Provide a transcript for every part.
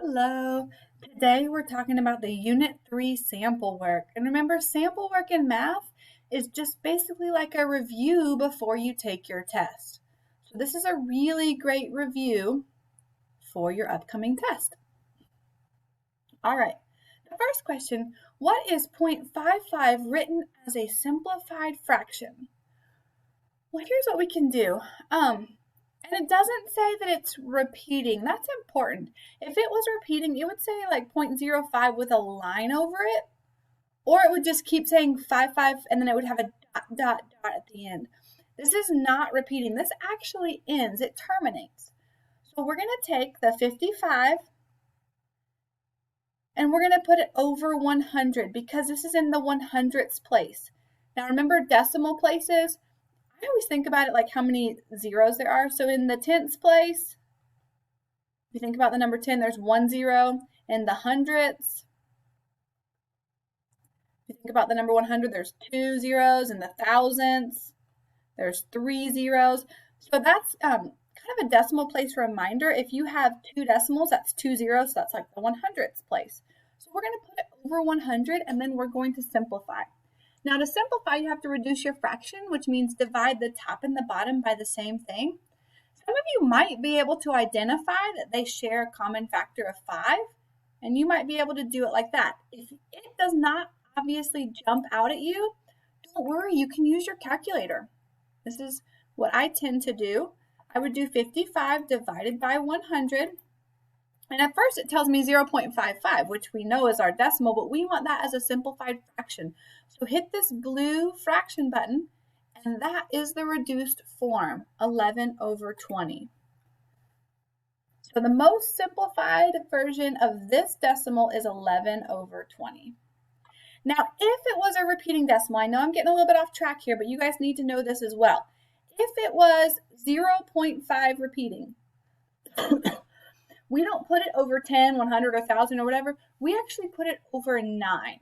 Hello. Today we're talking about the Unit 3 sample work. And remember, sample work in math is just basically like a review before you take your test. So this is a really great review for your upcoming test. All right. The first question, what is 0.55 written as a simplified fraction? Well, here's what we can do. And it doesn't say that it's repeating. That's important. If it was repeating, it would say like 0.05 with a line over it, or it would just keep saying 55 and then it would have a dot at the end. This is not repeating. This actually ends. It terminates. So we're going to take the 55 and we're going to put it over 100 because this is in the 100ths place. Now remember decimal places? I always think about it like how many zeros there are. So in the 10th place, if you think about the number 10, there's 1 0. In the hundredths, if you think about the number 100, there's 2 zeros. In the thousandths, there's 3 zeros. So that's kind of a decimal place reminder. If you have 2 decimals, that's 2 zeros. So that's like the 100th place. So we're going to put it over 100 and then we're going to simplify. Now to simplify, you have to reduce your fraction, which means divide the top and the bottom by the same thing. Some of you might be able to identify that they share a common factor of 5, and you might be able to do it like that. If it does not obviously jump out at you, don't worry, you can use your calculator. This is what I tend to do. I would do 55 divided by 100. And at first it tells me 0.55, which we know is our decimal, but we want that as a simplified fraction. So hit this blue fraction button, and that is the reduced form, 11 over 20. So the most simplified version of this decimal is 11 over 20. Now, if it was a repeating decimal, I know I'm getting a little bit off track here, but you guys need to know this as well. If it was 0.5 repeating, we don't put it over 10, 100, or 1,000 or whatever. We actually put it over 9.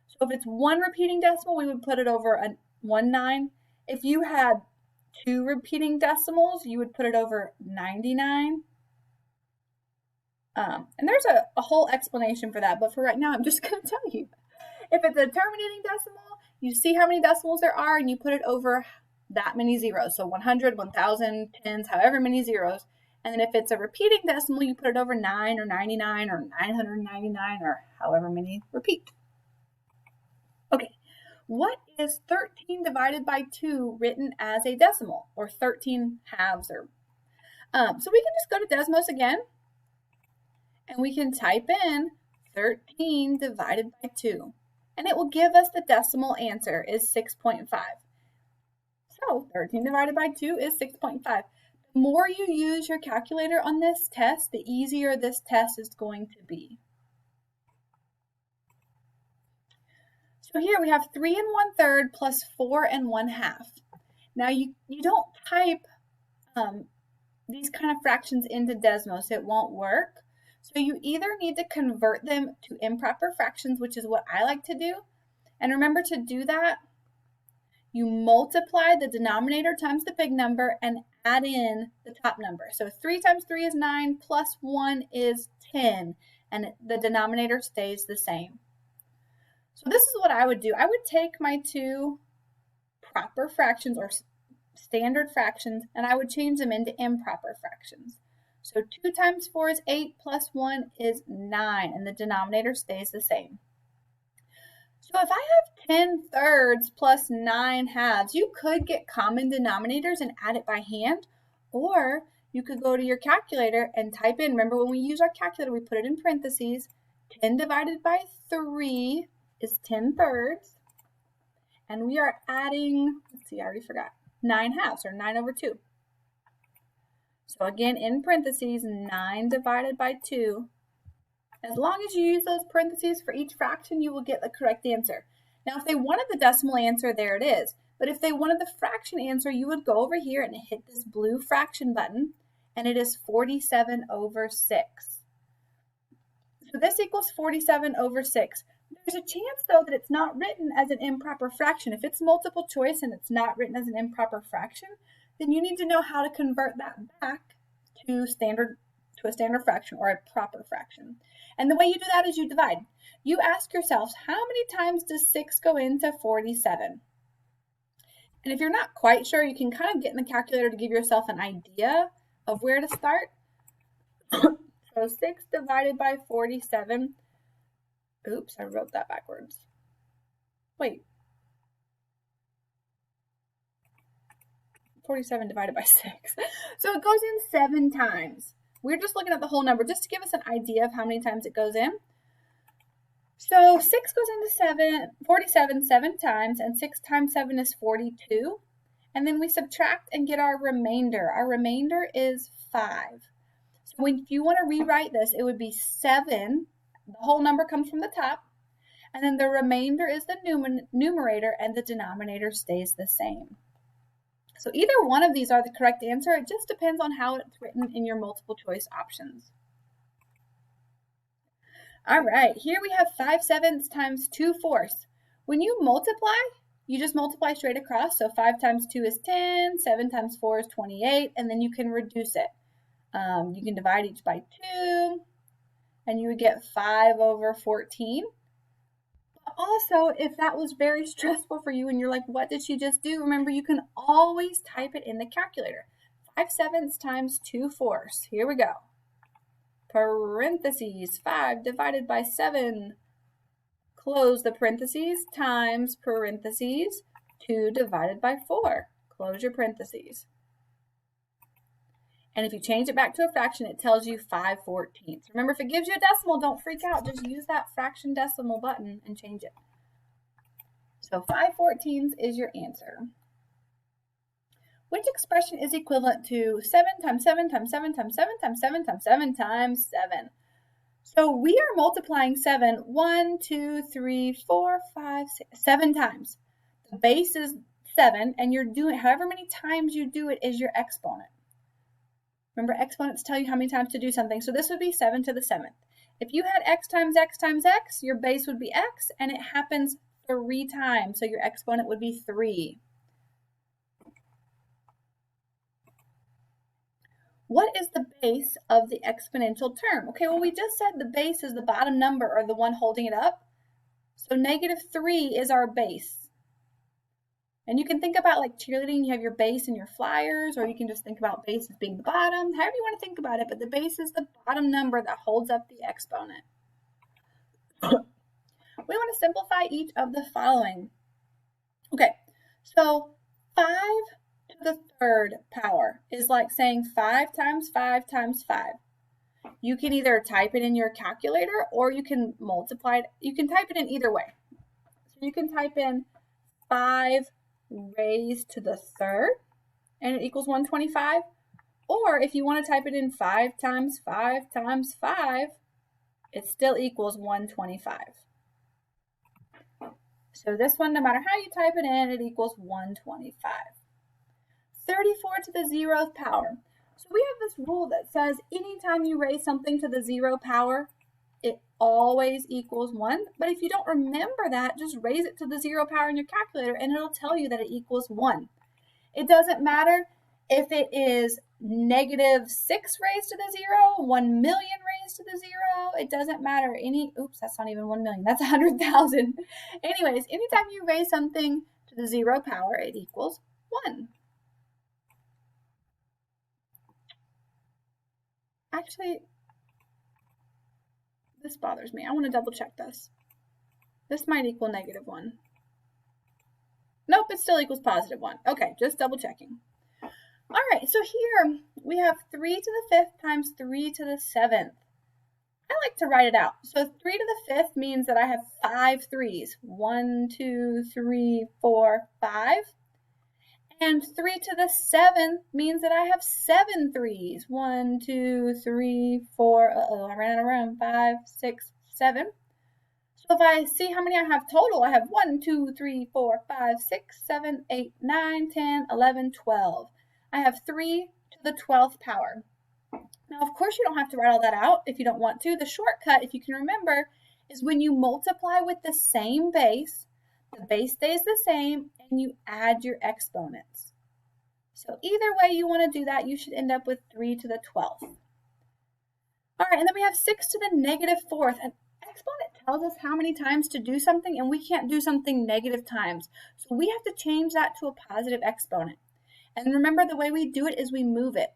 So if it's one repeating decimal, we would put it over a 1/9. If you had 2 repeating decimals, you would put it over 99. And there's a whole explanation for that, but for right now, I'm just going to tell you. If it's a terminating decimal, you see how many decimals there are, and you put it over that many zeros. So 100, 1,000, tens, however many zeros. And then if it's a repeating decimal, you put it over 9 or 99 or 999 or however many repeat. Okay, what is 13 divided by 2 written as a decimal, or 13 halves? So we can just go to Desmos again, and we can type in 13 divided by 2, and it will give us the decimal answer is 6.5. So 13 divided by 2 is 6.5. The more you use your calculator on this test, the easier this test is going to be. So here we have 3 1/3 plus 4 1/2. Now you don't type these kind of fractions into Desmos. It won't work. So you either need to convert them to improper fractions, which is what I like to do. And remember to do that, you multiply the denominator times the big number and add in the top number. So 3 times 3 is 9, plus 1 is 10, and the denominator stays the same. So this is what I would do. I would take my 2 proper fractions or standard fractions, and I would change them into improper fractions. So 2 times 4 is 8, plus 1 is 9, and the denominator stays the same. So if I have 10 thirds plus 9 halves, you could get common denominators and add it by hand, or you could go to your calculator and type in, remember when we use our calculator, we put it in parentheses, 10 divided by 3 is 10 thirds, and we are adding, let's see, I already forgot, 9 halves, or 9 over 2. So again, in parentheses, 9 divided by 2. As long as you use those parentheses for each fraction, you will get the correct answer. Now, if they wanted the decimal answer, there it is. But if they wanted the fraction answer, you would go over here and hit this blue fraction button, and it is 47 over 6. So this equals 47 over 6. There's a chance, though, that it's not written as an improper fraction. If it's multiple choice and it's not written as an improper fraction, then you need to know how to convert that back to standard to a standard fraction or a proper fraction. And the way you do that is you divide. You ask yourselves, how many times does 6 go into 47? And if you're not quite sure, you can kind of get in the calculator to give yourself an idea of where to start. So 6 divided by 47. Oops, I wrote that backwards. Wait. 47 divided by 6. So it goes in 7 times. We're just looking at the whole number just to give us an idea of how many times it goes in. So 6 goes into 47 7 times, and 6 times 7 is 42. And then we subtract and get our remainder. Our remainder is 5. So if you want to rewrite this, it would be 7. The whole number comes from the top. And then the remainder is the numerator, and the denominator stays the same. So either one of these are the correct answer. It just depends on how it's written in your multiple choice options. All right, here we have 5/7 times 2/4. When you multiply, you just multiply straight across. So 5 times 2 is 10, 7 times 4 is 28, and then you can reduce it. You can divide each by 2, and you would get 5/14. Also, if that was very stressful for you and you're like, what did she just do? Remember, you can always type it in the calculator. 5/7 times 2/4. Here we go. Parentheses, 5 divided by 7. Close the parentheses, times parentheses, 2 divided by 4. Close your parentheses. And if you change it back to a fraction, it tells you 5/14. Remember, if it gives you a decimal, don't freak out. Just use that fraction decimal button and change it. So 5/14 is your answer. Which expression is equivalent to 7 times 7 times 7 times 7 times 7 times 7 times 7? So we are multiplying 7 1, 2, 3, 4, 5, 6, 7 times. The base is 7, and you're doing however many times you do it is your exponent. Remember, exponents tell you how many times to do something. So this would be 7 to the 7th. If you had x times x times x, your base would be x, and it happens 3 times. So your exponent would be 3. What is the base of the exponential term? Okay, well, we just said the base is the bottom number, or the one holding it up. So -3 is our base. And you can think about like cheerleading, you have your base and your flyers, or you can just think about base as being the bottom, however you want to think about it, but the base is the bottom number that holds up the exponent. We want to simplify each of the following. Okay, so 5 to the 3rd power is like saying 5 times 5 times 5. You can either type it in your calculator or you can multiply it. You can type it in either way. So you can type in 5 raised to the 3rd, and it equals 125. Or if you want to type it in 5 times 5 times 5, it still equals 125. So this one, no matter how you type it in, it equals 125. 34 to the 0th power. So we have this rule that says anytime you raise something to the 0 power, it always equals 1. But if you don't remember that, just raise it to the 0 power in your calculator and it'll tell you that it equals 1. It doesn't matter if it is -6 raised to the 0, 1 million raised to the 0. It doesn't matter. Oops, that's not even 1 million. That's 100,000. Anyways, anytime you raise something to the 0 power, it equals 1. Actually, this bothers me. I want to double check this. This might equal -1. Nope, it still equals +1. Okay, just double checking. All right, so here we have 3 to the 5th times 3 to the 7th. I like to write it out. So 3 to the 5th means that I have 5 3s. 1, 2, 3, 4, 5. And 3 to the 7th means that I have 7 3s. 1, 2, 3, 4, I ran out of room. 5, 6, 7. So if I see how many I have total, I have 1, 2, 3, 4, 5, 6, 7, 8, 9, 10, 11, 12. I have 3 to the 12th power. Now, of course, you don't have to write all that out if you don't want to. The shortcut, if you can remember, is when you multiply with the same base, the base stays the same, and you add your exponents. So either way you want to do that, you should end up with 3 to the 12th. All right, and then we have 6 to the negative fourth. An exponent tells us how many times to do something, and we can't do something negative times. So we have to change that to a positive exponent. And remember, the way we do it is we move it.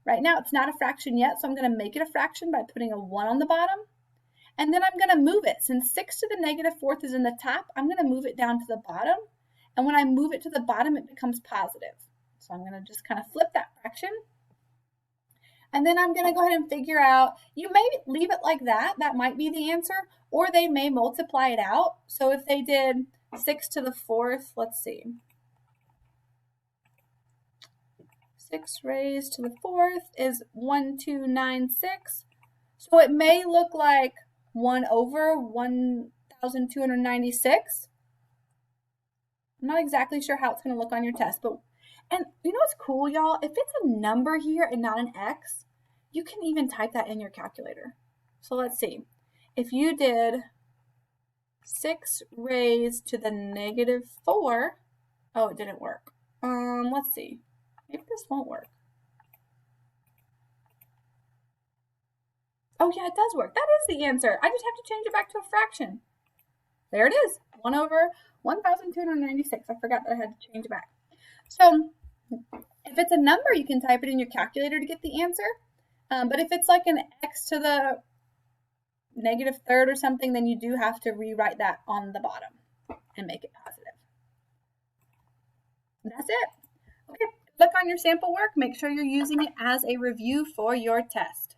Right now, it's not a fraction yet, so I'm going to make it a fraction by putting a 1 on the bottom. And then I'm going to move it. Since 6 to the negative fourth is in the top, I'm going to move it down to the bottom. And when I move it to the bottom, it becomes positive. So I'm going to just kind of flip that fraction. And then I'm going to go ahead and figure out, you may leave it like that. That might be the answer. Or they may multiply it out. So if they did 6 to the fourth, let's see. 6 raised to the fourth is 1296. So it may look like 1 over 1,296. I'm not exactly sure how it's going to look on your test, but, and you know what's cool, y'all? If it's a number here and not an X, you can even type that in your calculator. So let's see. If you did 6 raised to the negative 4, oh, it didn't work. Let's see. Maybe this won't work. Oh yeah, it does work. That is the answer. I just have to change it back to a fraction. There it is. 1 over 1,296. I forgot that I had to change it back. So if it's a number, you can type it in your calculator to get the answer. But if it's like an X to the negative third or something, then you do have to rewrite that on the bottom and make it positive. And that's it. Okay, look on your sample work. Make sure you're using it as a review for your test.